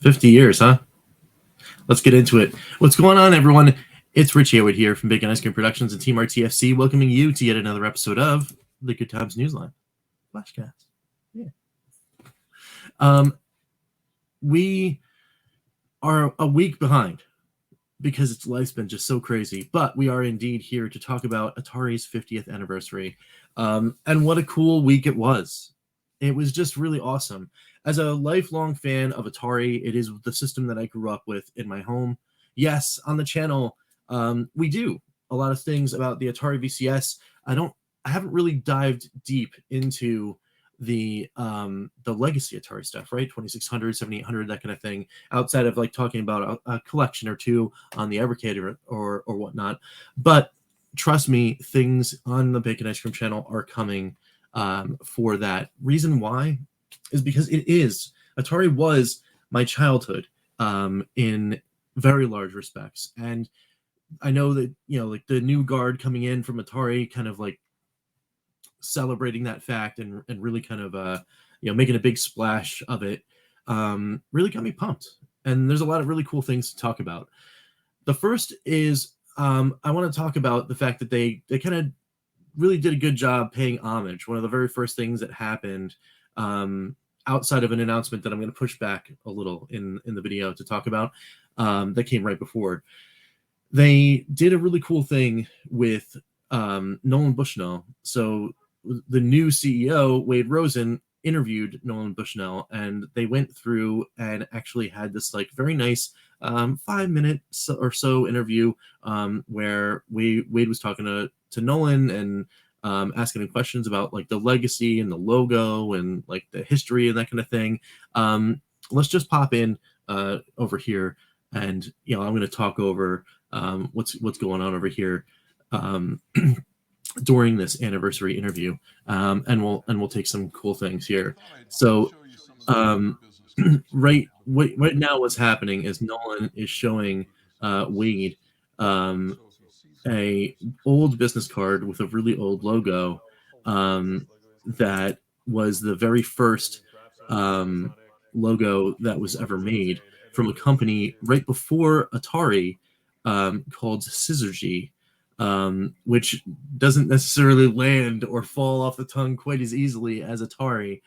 50 years, huh? Let's get into it. What's going on, everyone? It's Rich Haywood here from Bacon Ice Cream Productions and Team RTFC, welcoming you to yet another episode of the Good Times Newsline. Flashcast. Yeah. We are a week behind because life's been just so crazy, but we are indeed here to talk about Atari's 50th anniversary. And what a cool week it was. It was just really awesome. As a lifelong fan of Atari, it is the system that I grew up with in my home. Yes, on the channel, we do a lot of things about the Atari VCS. I haven't really dived deep into the legacy Atari stuff, right? 2600, 7800, that kind of thing, outside of like talking about a collection or two on the Evercade or whatnot. But trust me, things on the Bacon Ice Cream channel are coming for that. Reason why is because Atari was my childhood in very large respects. And I know that, like the new guard coming in from Atari kind of like celebrating that fact and really kind of making a big splash of it really got me pumped. And there's a lot of really cool things to talk about. The first is I want to talk about the fact that they kind of really did a good job paying homage. One of the very first things that happened outside of an announcement that I'm going to push back a little in the video to talk about that came right before. They did a really cool thing with Nolan Bushnell. So the new CEO, Wade Rosen, interviewed Nolan Bushnell, and they went through and actually had this like very nice 5 minutes or so interview where Wade was talking to Nolan and asking him questions about like the legacy and the logo and like the history and that kind of thing. Let's just pop in over here, and I'm going to talk over what's going on over here during this anniversary interview, and we'll take some cool things here. So right now what's happening is Nolan is showing Wade a old business card with a really old logo that was the very first logo that was ever made from a company right before Atari called Syzygy, which doesn't necessarily land or fall off the tongue quite as easily as Atari,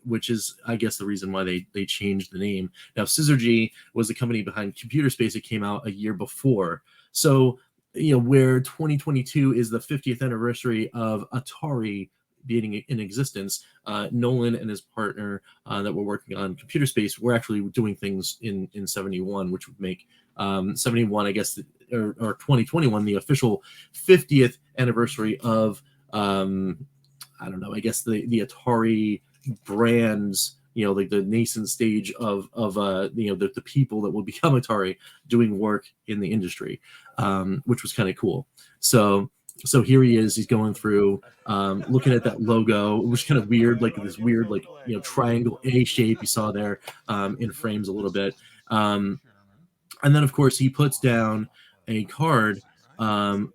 which is, I guess, the reason why they changed the name. Now, Syzygy was the company behind Computer Space. It came out a year before. So, where 2022 is the 50th anniversary of Atari being in existence, Nolan and his partner that were working on Computer Space were actually doing things in 71, which would make 71, I guess, or 2021, the official 50th anniversary of, I don't know, I guess the Atari brands, like the nascent stage of the people that will become Atari doing work in the industry, which was kind of cool. So here he is. He's going through, looking at that logo. It was kind of weird, like this weird, like triangle A shape you saw there in frames a little bit. And then, of course, he puts down a card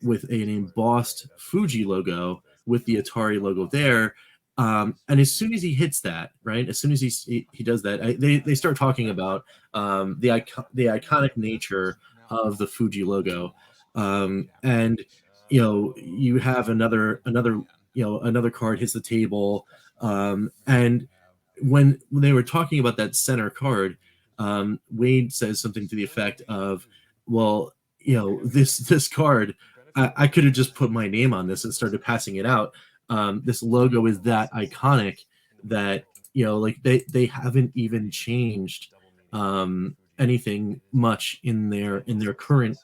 with an embossed Fuji logo with the Atari logo there. And as soon as he hits that, right, as soon as he does that, they start talking about the iconic nature of the Fuji logo. And, you have another card hits the table. And when they were talking about that center card, Wade says something to the effect of, well, this card, I could have just put my name on this and started passing it out. This logo is that iconic that, like they haven't even changed anything much in their current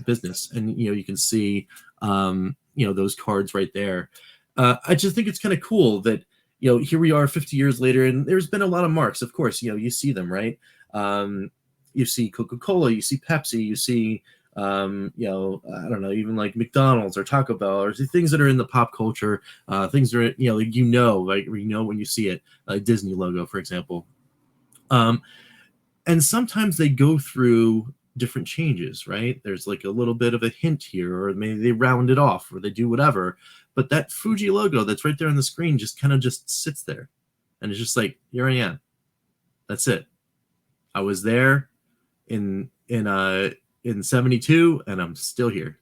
business. And, you can see, those cards right there. I just think it's kind of cool that, here we are 50 years later, and there's been a lot of marks, of course, you see them, right? You see Coca-Cola, you see Pepsi, you see, I don't know, even like McDonald's or Taco Bell, or things that are in the pop culture, things that are, when you see it, like Disney logo, for example. And sometimes they go through different changes, right? There's like a little bit of a hint here, or maybe they round it off, or they do whatever. But that Fuji logo that's right there on the screen just kind of just sits there. And it's just like, here I am. That's it. I was there in 72, and I'm still here.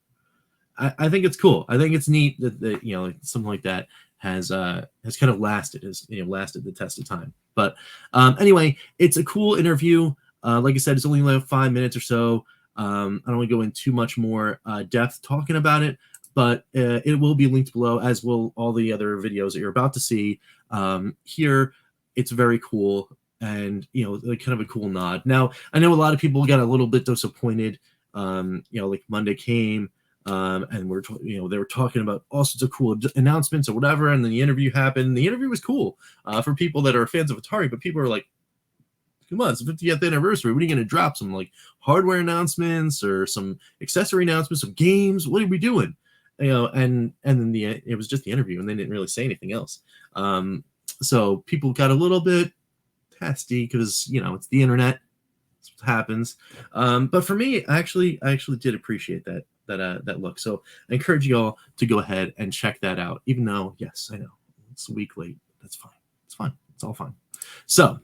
I think it's cool. I think it's neat that you know, like something like that has kind of lasted the test of time. But anyway, it's a cool interview. Like I said, it's only like 5 minutes or so. I don't want to go into too much more depth talking about it, but it will be linked below, as will all the other videos that you're about to see here. It's very cool, and you know, like kind of a cool nod. Now, I know a lot of people got a little bit disappointed. You know, like Monday came, and they were talking about all sorts of cool announcements or whatever, and then the interview happened. The interview was cool for people that are fans of Atari, but people are like, come on, it's the 50th anniversary. What are you going to drop? Some like hardware announcements or some accessory announcements, some games? What are we doing? You know, and then it was just the interview, and they didn't really say anything else. So people got a little bit testy because, you know, it's the internet. That's what happens. But for me, I actually did appreciate that look. So I encourage you all to go ahead and check that out. Even though, yes, I know it's a week late. That's fine. It's fine. It's all fine. So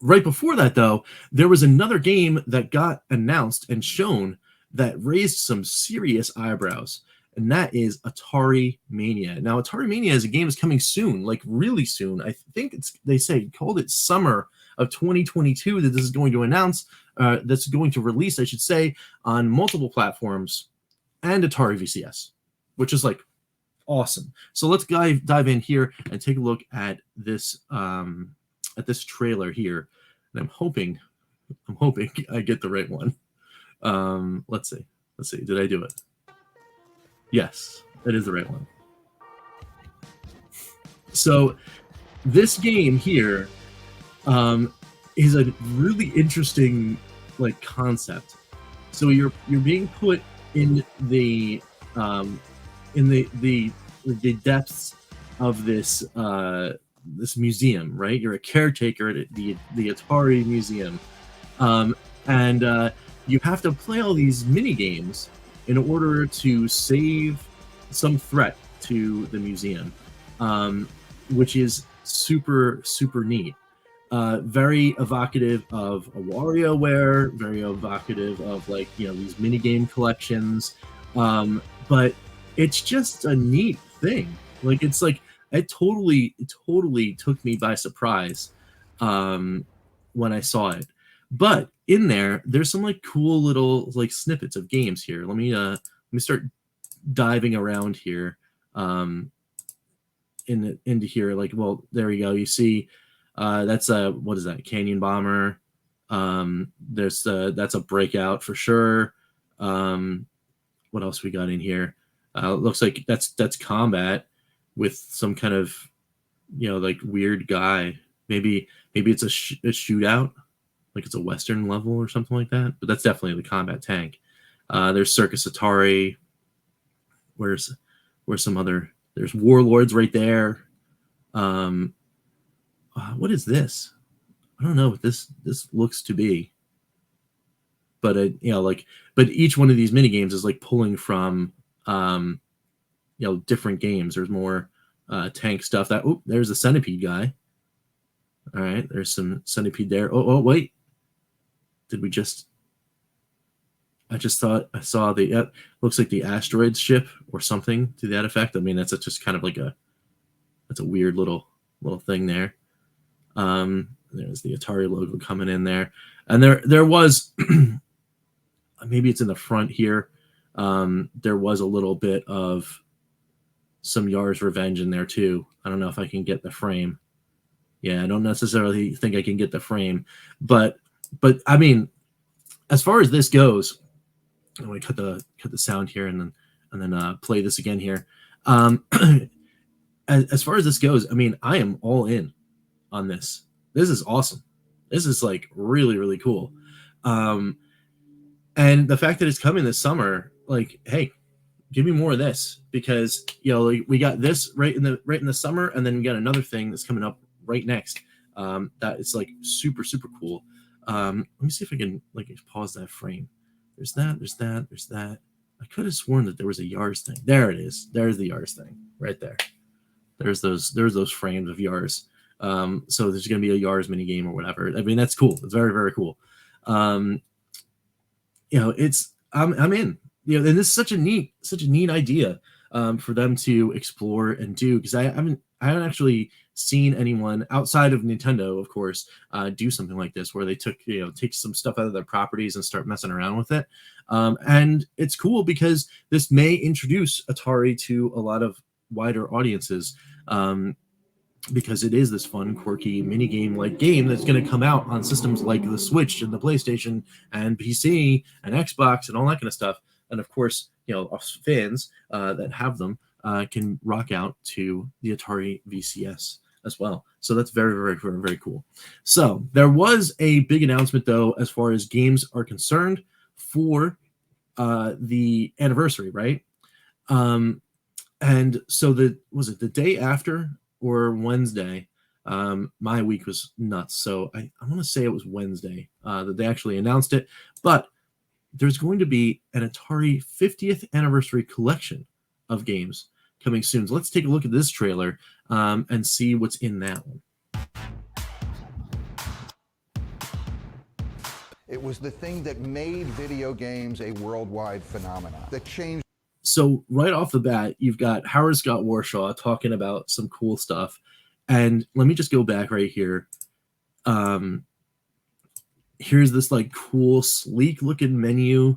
right before that, though, there was another game that got announced and shown that raised some serious eyebrows, and that is Atari Mania. Now, Atari Mania is a game that's coming soon, like really soon. I think they called it summer of 2022 that this is going to announce, that's going to release, I should say, on multiple platforms and Atari VCS, which is like awesome. So let's dive in here and take a look at this trailer here, and I'm hoping I get the right one. Let's see. Did I do it? Yes, it is the right one. So this game here is a really interesting like concept. So you're being put in the depths of this this museum, right? You're a caretaker at the Atari museum, and you have to play all these mini games in order to save some threat to the museum, which is super neat. Very evocative of a WarioWare, very evocative of, like, you know, these mini game collections, but it's just a neat thing. Like, it's like it totally took me by surprise when I saw it. But in there's some like cool little like snippets of games here. Let me start diving around here into here. Like, well, there you go. You see that's what is that? Canyon Bomber. That's a Breakout for sure. What else we got in here? It looks like that's Combat with some kind of, you know, like weird guy. Maybe it's a shootout, like it's a Western level or something like that. But that's definitely the Combat Tank. There's Circus Atari. Where's some other? There's Warlords right there. What is this? I don't know what this looks to be. But you know, like, but each one of these mini games is like pulling from you know, different games. There's more tank stuff. There's a Centipede guy. All right, there's some Centipede there. Oh wait, did we just? I just thought I saw the looks like the asteroids ship or something to that effect. I mean, that's just kind of like that's a weird little thing there. There's the Atari logo coming in there, and there was maybe it's in the front here. There was a little bit of some Yar's Revenge in there too. I don't know if I can get the frame. Yeah, I don't necessarily think I can get the frame, but I mean, as far as this goes, I'm going to cut the sound here and then play this again here. As far as this goes, I mean, I am all in on this. This is awesome. This is like really cool. And the fact that it's coming this summer, like, hey, give me more of this, because, you know, like, we got this right in the summer, and then we got another thing that's coming up right next. That is like super cool. Let me see if I can like pause that frame. There's that. I could have sworn that there was a Yars thing. There it is. There's the Yars thing right there. There's those frames of Yars. So there's going to be a Yars mini game or whatever. I mean, that's cool. It's very, very cool. It's I'm in. And this is such a neat idea for them to explore and do, because I haven't actually seen anyone outside of Nintendo, of course, do something like this where they take some stuff out of their properties and start messing around with it. And it's cool because this may introduce Atari to a lot of wider audiences. Because it is this fun, quirky minigame-like game that's going to come out on systems like the Switch and the PlayStation and PC and Xbox and all that kind of stuff. And of course, us fans that have them can rock out to the Atari VCS as well. So that's very, very, very, very cool. So there was a big announcement, though, as far as games are concerned for the anniversary, right? And so was it the day after or Wednesday? My week was nuts, so I want to say it was Wednesday that they actually announced it. But there's going to be an Atari 50th anniversary collection of games coming soon. So let's take a look at this trailer and see what's in that one. It was the thing that made video games a worldwide phenomenon, that changed. So right off the bat, you've got Howard Scott Warshaw talking about some cool stuff. And let me just go back right here. Here's this like cool, sleek looking menu.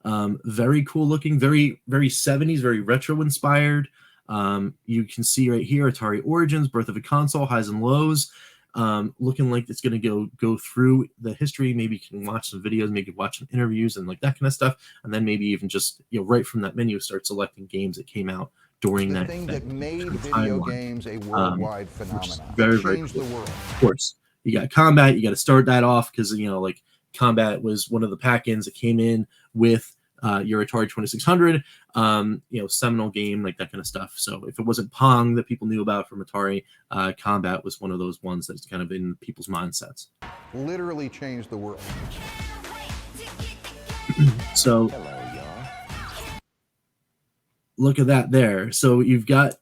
Very cool looking, very, very 70s, very retro inspired. You can see right here, Atari Origins, Birth of a Console, highs and lows. Looking like it's going to go through the history. Maybe you can watch some videos, maybe watch some interviews and like that kind of stuff. And then maybe even just, right from that menu, start selecting games that came out during that thing that made video games a worldwide phenomenon. Very, very cool. The world. Of course, you got combat. You got to start that off because, like combat was one of the pack-ins that came in with your Atari 2600, seminal game, like that kind of stuff. So if it wasn't Pong that people knew about from Atari, combat was one of those ones that's kind of in people's mindsets. Literally changed the world. So look at that there. So you've got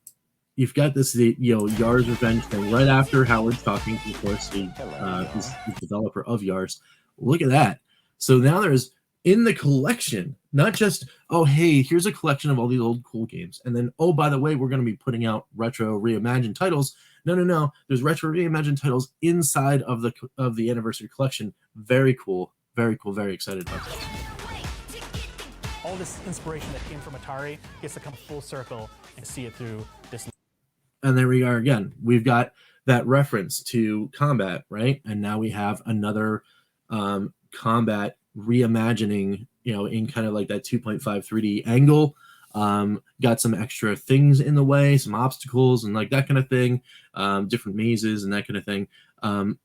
this Yars Revenge thing right after Howard's talking. Of course, he's the developer of Yars. Look at that. So now there's in the collection, not just, oh, hey, here's a collection of all these old cool games. And then, oh, by the way, we're going to be putting out retro reimagined titles. No. There's retro reimagined titles inside of the anniversary collection. Very cool. Very cool. Very excited about this. All this inspiration that came from Atari gets to come full circle and see it through this. And there we are again. We've got that reference to combat, right? And now we have another combat reimagining, in kind of like that 2.5 3D angle. Got some extra things in the way, some obstacles and like that kind of thing, different mazes and that kind of thing.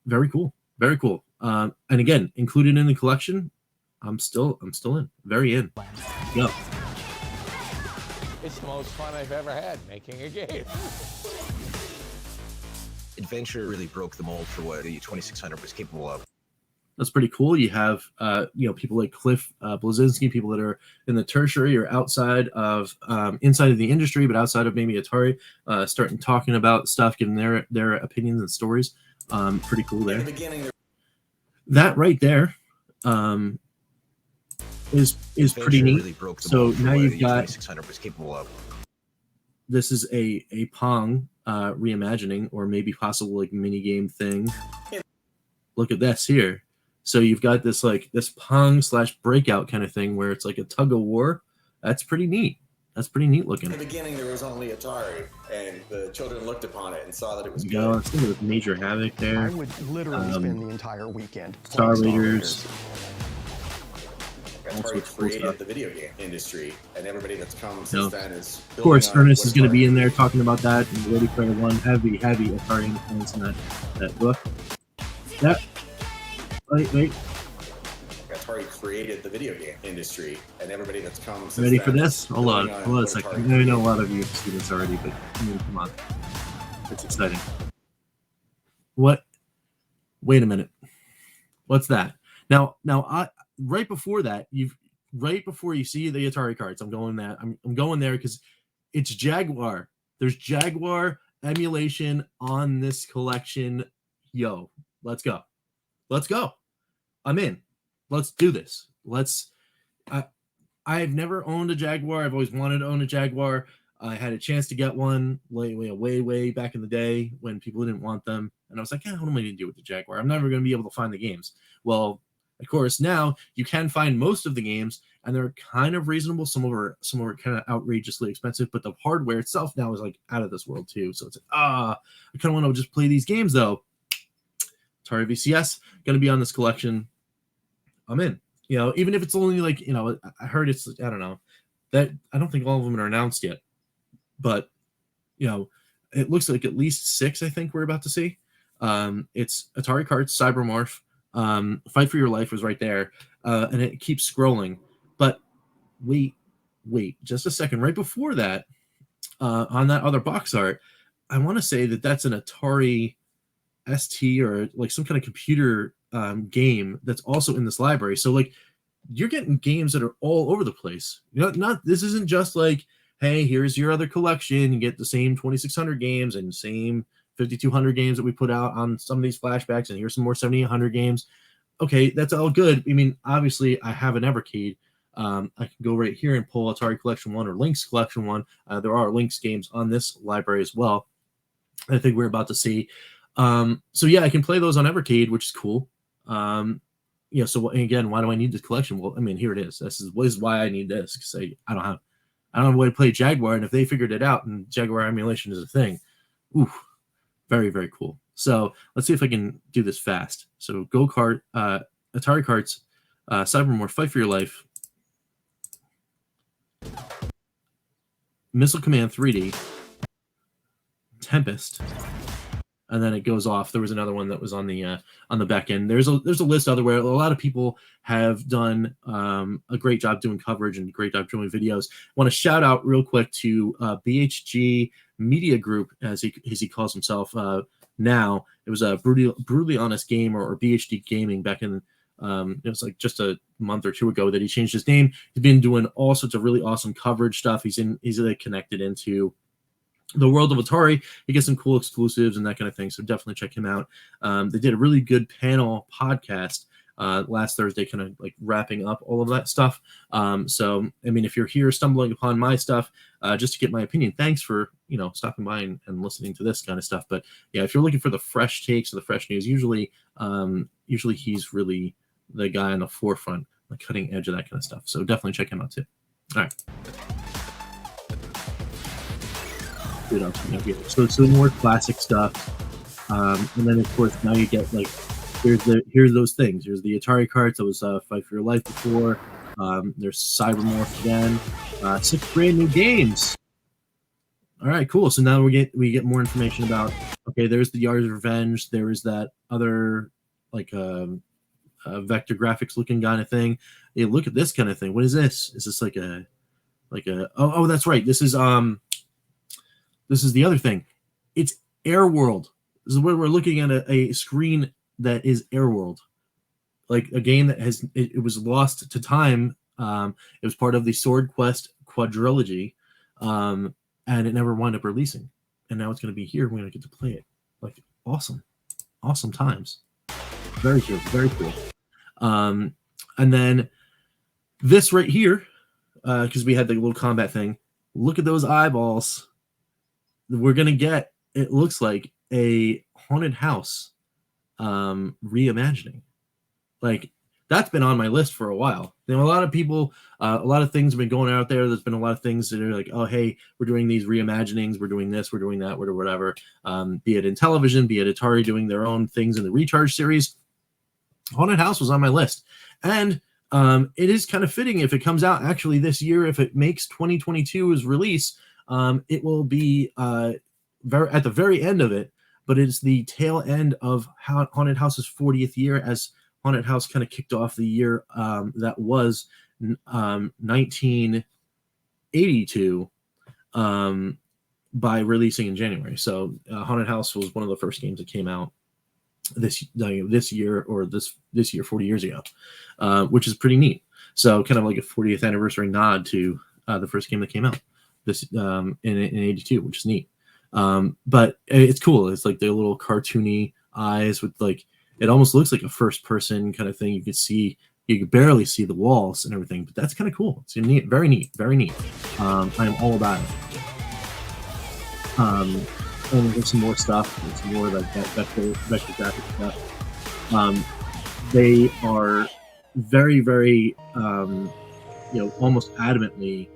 Very cool. Very cool. And again, included in the collection. I'm still in. Very in. Go. It's the most fun I've ever had making a game. Adventure really broke the mold for what the 2600 was capable of. That's pretty cool. You have, people like Cliff Bleszinski, people that are in the tertiary or outside of, inside of the industry, but outside of maybe Atari, starting talking about stuff, giving their opinions and stories. Pretty cool there. That right there is pretty neat. Really broke the so now you've got 2600 was capable of. This is a Pong reimagining, or maybe possible like mini game thing. Look at this here. So you've got this Pong / breakout kind of thing where it's like a tug of war. That's pretty neat. That's pretty neat looking. In the beginning, there was only Atari, and the children looked upon it and saw that it was good. I think it was Major Havoc there. I would literally spend the entire weekend Star Raiders. Atari created the video game industry, and everybody that's come since then is. Of course, Ernest is going to be in there talking about that. And Ready Player One, heavy Atari influence in that book. Yep. Wait. Atari created the video game industry, and everybody that's come since ready then for this? Hold on a second. I know a lot of you have seen this already, but come on. It's exciting. What? Wait a minute. What's that? Now, right before that, right before you see the Atari cards, I'm going there because it's Jaguar. There's Jaguar emulation on this collection. Yo, let's go. Let's go. I'm in. Let's do this. I've never owned a Jaguar. I've always wanted to own a Jaguar. I had a chance to get one way back in the day when people didn't want them. And I was like, what am I going to do with the Jaguar? I'm never going to be able to find the games. Well, of course, now you can find most of the games, and they're kind of reasonable. Some of them are kind of outrageously expensive, but the hardware itself now is like out of this world too. So it's like, I kind of want to just play these games though. Atari VCS going to be on this collection. I'm in. Even if it's only like, I heard it's, I don't know, that I don't think all of them are announced yet, but it looks like at least 6, I think we're about to see. It's Atari Carts, Cybermorph, Fight for Your Life was right there, and it keeps scrolling. But wait, just a second. Right before that, on that other box art, I want to say that that's an Atari ST or like some kind of computer game that's also in this library. So like you're getting games that are all over the place. This isn't just like, hey, here's your other collection. You get the same 2,600 games and same 5,200 games that we put out on some of these flashbacks, and here's some more 7,800 games. Okay, that's all good. I mean, obviously, I have an Evercade. I can go right here and pull Atari Collection 1 or Lynx Collection 1. There are Lynx games on this library as well. I think we're about to see. So yeah, I can play those on Evercade, which is cool. So again, why do I need this collection? Well, I mean, here it is. This is why I need this, because I don't have a way to play Jaguar, and if they figured it out and Jaguar emulation is a thing, very, very cool. So let's see if I can do this fast. So Atari Carts, Cybermorph, Fight for Your Life, Missile Command 3D, Tempest, and then it goes off. There was another one that was on the back end. There's a list otherwhere. A lot of people have done a great job doing coverage and a great job doing videos. I want to shout out real quick to BHG Media Group, as he calls himself now. It was a brutally honest gamer, or BHD Gaming, back in it was like just a month or two ago that he changed his name. He's been doing all sorts of really awesome coverage stuff. He's like connected into the world of Atari. He gets some cool exclusives and that kind of thing, so definitely check him out. They did a really good panel podcast last Thursday, kind of like wrapping up all of that stuff. So I mean, if you're here stumbling upon my stuff just to get my opinion, thanks for stopping by and listening to this kind of stuff. But yeah, if you're looking for the fresh takes or the fresh news, usually he's really the guy on the forefront, the cutting edge of that kind of stuff. So definitely check him out too. All right. So more classic stuff, and then of course now you get like here's those things. Here's the Atari Carts that was Fight for Your Life before. There's Cybermorph again. 6 brand new games. All right, cool. So now we get more information about. Okay, there's the Yard's Revenge. There is that other like vector graphics looking kind of thing. Hey, look at this kind of thing. What is this? Is this like a oh that's right. This is the other thing. It's Airworld. This is where we're looking at a screen that is Airworld, like a game that it was lost to time. It was part of the Sword Quest quadrilogy, and it never wound up releasing. And now it's going to be here. We're going to get to play it. Like awesome times. Very cool, very cool. And then this right here, because we had the little combat thing. Look at those eyeballs. We're going to get, it looks like, a haunted house reimagining. Like, that's been on my list for a while. A lot of people, a lot of things have been going out there. There's been a lot of things that are like, oh, hey, we're doing these reimaginings. We're doing this. We're doing that. Whatever. Be it in television, be it Atari doing their own things in the Recharge series. Haunted House was on my list. And it is kind of fitting if it comes out actually this year. If it makes 2022's release, it will be at the very end of it, but it's the tail end of Haunted House's 40th year, as Haunted House kind of kicked off the year that was 1982 by releasing in January. So Haunted House was one of the first games that came out this year 40 years ago, which is pretty neat. So kind of like a 40th anniversary nod to the first game that came out. This in 82, which is neat. But it's cool. It's like their little cartoony eyes with like, it almost looks like a first person kind of thing. You could barely see the walls and everything, but that's kind of cool. It's neat, very neat, very neat. I'm all about it. And there's some more stuff. There's some more like that vector graphic stuff. They are very, very, almost adamantly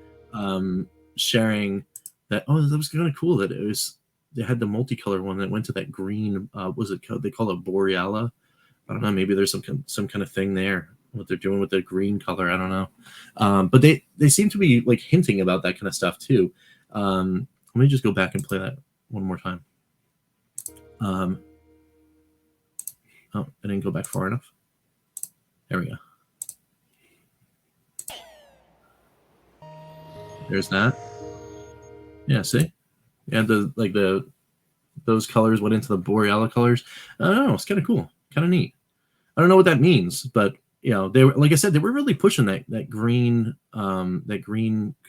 sharing that. Oh, that was kind of cool that they had the multicolor one that went to that green. Was it called? They call it Boreala. I don't know. Maybe there's some kind of thing there. What they're doing with the green color, I don't know. But they seem to be like hinting about that kind of stuff too. Let me just go back and play that one more time. Oh, I didn't go back far enough. There we go. There's that. Yeah, see? Yeah, those colors went into the Boreala colors. I don't know, it's kind of cool, kind of neat. I don't know what that means, but they were, like I said, they were really pushing that green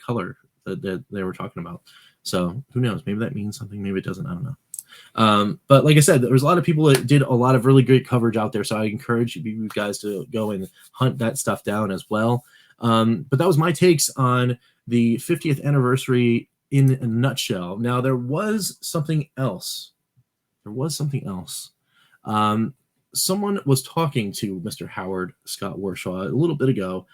color that they were talking about. So who knows? Maybe that means something. Maybe it doesn't. I don't know. But like I said, there was a lot of people that did a lot of really great coverage out there. So I encourage you guys to go and hunt that stuff down as well. But that was my takes on the 50th anniversary in a nutshell. Now there was something else. Someone was talking to Mr. Howard Scott Warshaw a little bit ago,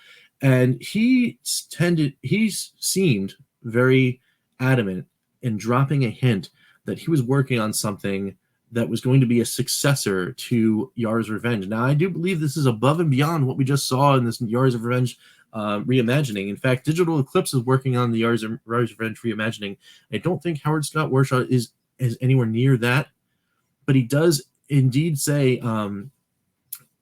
and he seemed very adamant in dropping a hint that he was working on something that was going to be a successor to Yar's Revenge. Now, I do believe this is above and beyond what we just saw in this Yar's Revenge reimagining. In fact, Digital Eclipse is working on the Yar's Revenge reimagining. I don't think Howard Scott Warshaw is anywhere near that, but he does indeed say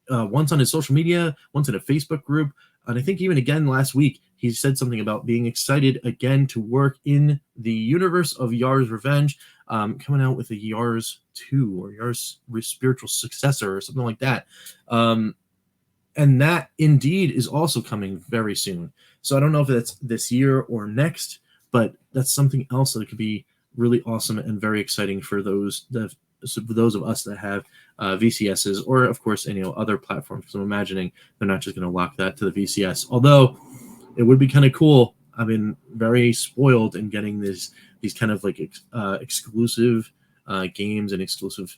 once on his social media, once in a Facebook group, and I think even again last week, he said something about being excited again to work in the universe of Yar's Revenge, coming out with a Yar's 2 or Yar's spiritual successor or something like that. And that indeed is also coming very soon. So I don't know if that's this year or next, but that's something else that could be really awesome and very exciting for those of us that have VCSs, or of course other platforms. So I'm imagining they're not just going to lock that to the VCS, although it would be kind of cool. I've been very spoiled in getting these kind of like exclusive games and exclusive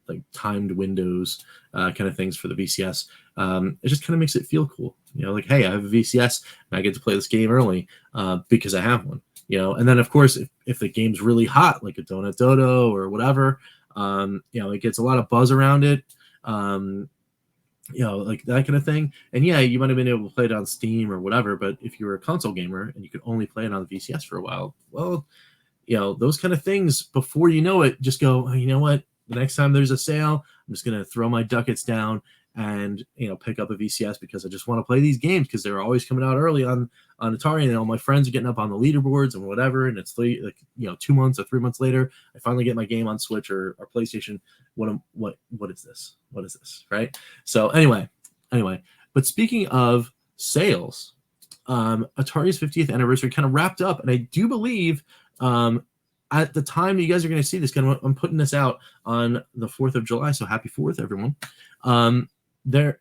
like timed windows kind of things for the VCS. It just kind of makes it feel cool, like, hey, I have a VCS and I get to play this game early because I have one. And then of course, if the game's really hot, like a Donut Dodo or whatever, it gets a lot of buzz around it, like that kind of thing. And yeah, you might have been able to play it on Steam or whatever, but if you were a console gamer and you could only play it on the VCS for a while, well, those kind of things, before you know it, just go, oh, you know what? The next time there's a sale, I'm just going to throw my ducats down and pick up a VCS because I just want to play these games because they're always coming out early on Atari, and all my friends are getting up on the leaderboards and whatever, and it's 2 months or 3 months later, I finally get my game on Switch or PlayStation. What is this? What is this? Right? So anyway, but speaking of sales, Atari's 50th anniversary kind of wrapped up, and I do believe at the time you guys are going to see this, I'm putting this out on the 4th of July, so happy 4th, everyone.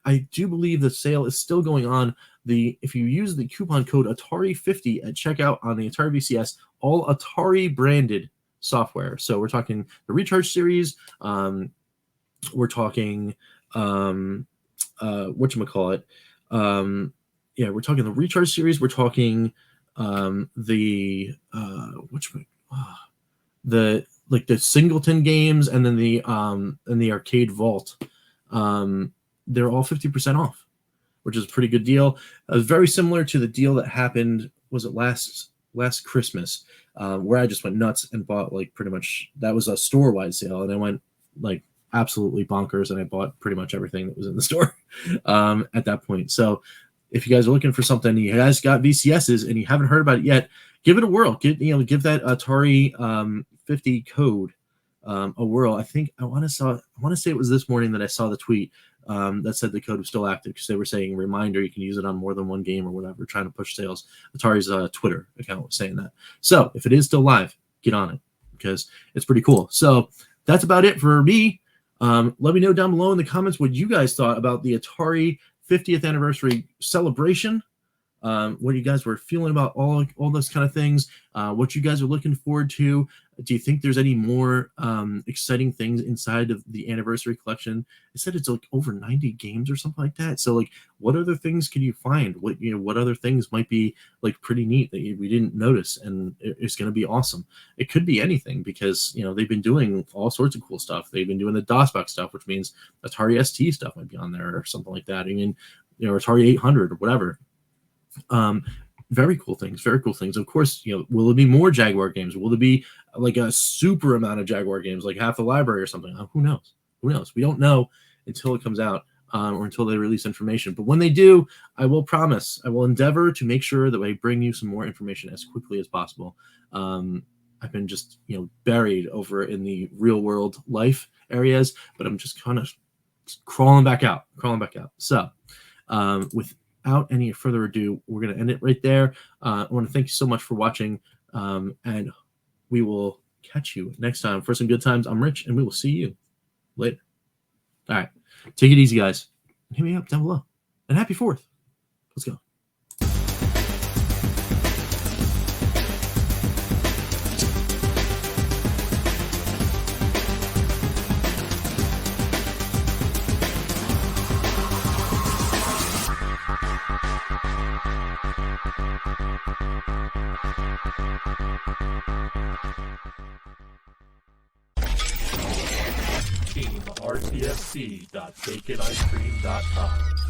I do believe the sale is still going on. If you use the coupon code Atari50 at checkout on the Atari VCS, all Atari branded software. So we're talking the Recharge series. We're talking whatchamacallit. We're talking the Recharge series. We're talking the Singleton games, and then the Arcade Vault. They're all 50% off, which is a pretty good deal. Very similar to the deal that happened, was it last Christmas, where I just went nuts and bought pretty much, that was a store-wide sale, and I went absolutely bonkers, and I bought pretty much everything that was in the store at that point. So if you guys are looking for something, you guys got VCSs and you haven't heard about it yet, give it a whirl. Give that Atari 50 code a whirl. I want to say it was this morning that I saw the tweet that said the code was still active, because they were saying, reminder, you can use it on more than one game or whatever, trying to push sales. Atari's Twitter account was saying that. So if it is still live, get on it because it's pretty cool. So that's about it for me. Let me know down below in the comments what you guys thought about the Atari 50th anniversary celebration. What you guys were feeling about all those kind of things, what you guys are looking forward to. Do you think there's any more exciting things inside of the anniversary collection? I said it's like over 90 games or something like that. So like, what other things can you find? What other things might be like pretty neat that we didn't notice, and it's going to be awesome. It could be anything because they've been doing all sorts of cool stuff. They've been doing the DOSBox stuff, which means Atari ST stuff might be on there or something like that. I mean, Atari 800 or whatever. Very cool things. Of course, will there be more Jaguar games? Will there be like a super amount of Jaguar games, like half the library or something? Who knows? We don't know until it comes out or until they release information. But when they do, I will promise, I will endeavor to make sure that I bring you some more information as quickly as possible. I've been just buried over in the real world life areas, but I'm just kind of crawling back out. So without any further ado, we're going to end it right there. I want to thank you so much for watching, and we will catch you next time for some good times. I'm Rich, and we will see you later. All right. Take it easy, guys. Hit me up down below. And happy 4th. Let's go. RTSC.baconicecream.com